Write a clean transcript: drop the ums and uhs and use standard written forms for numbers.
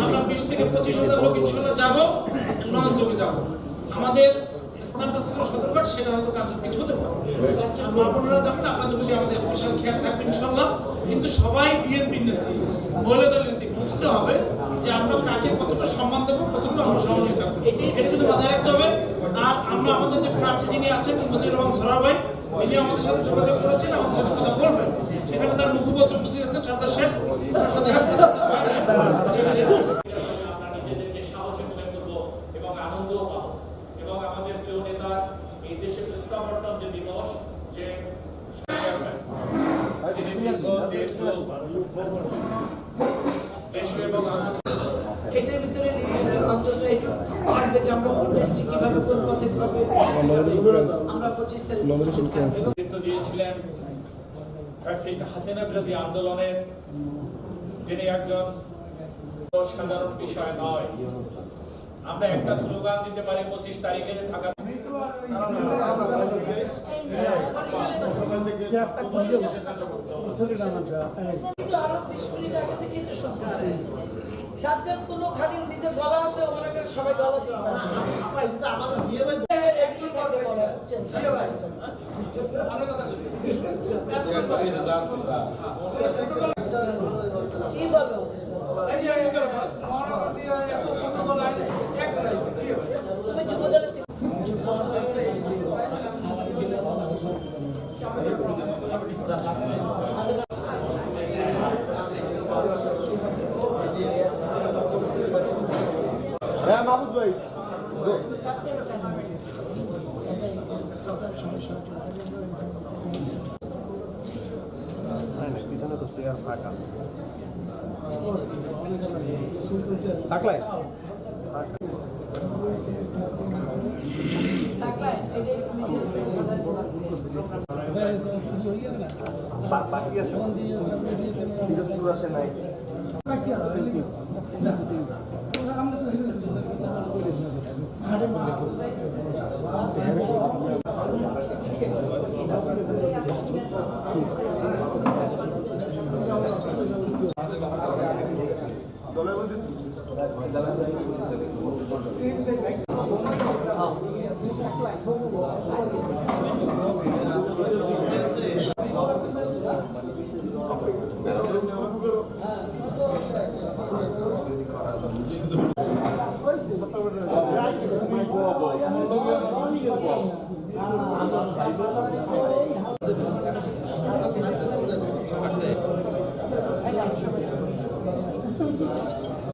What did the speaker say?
আমরা 20 থেকে 25,000 লোক ইনশাআল্লাহ যাব, লঞ্চে যাব। আমাদের স্থানটা ছিল সদরঘাট, সেটা হয়তো কাঞ্চন বিচ হতে পারে। আপনারা যখন আপনাদের প্রতি আমাদের স্পেশাল খেয়াল থাকবে ইনশাআল্লাহ। কিন্তু সবাই বিএনপির নেত্রী, মহিলা দলের নেত্রী, বুঝতে হবে যে আমরা কাকে কতটা সম্মান দেবো, কতটুকু আমরা সম্মানিত থাকবো, এটা শুধু মাথায় রাখতে হবে। আর আমরা আমাদের যে প্রার্থী যিনি আছেন মজিবুর রহমান সরার ভাই, তিনি আমাদের সাথে যোগাযোগ করেছেন, আমাদের সাথে কথা বলবেন। এখানে তার মুখপত্র উপস্থিত আছেন সাজ্জাদ সাহেব, তার সাথে এবং আনন্দও পাবো। এবং আমাদের প্রিয় নেতার এই দেশের প্রত্যাবর্তন যে দিবস, যে এটার ভিতরে অন্তত একটু থাকবে যে আমরা ডিস্ট্রিক্ট কিভাবে কোন পথে কিভাবে আমরা 25 তারিখ নেতৃত্ব দিয়েছিলেন ফ্যাসিস্ট হাসিনা বিরোধী আন্দোলনের, যিনি একজন সাধারণ বিষয় নয়। আমরা একটা স্লোগান দিতে পারি 25 তারিখে ঢাকা সাতজন কোনো খালি নিজে গলা আছে, ওনাকে সবাই গলা দিয়ে কি বলো তুমি যুবদলের মাহবুব ভাই পিছনে তো চেয়ার ফাঁকা থাকলাই বাকি আছে ফিরোজপুর আসে নাই আছে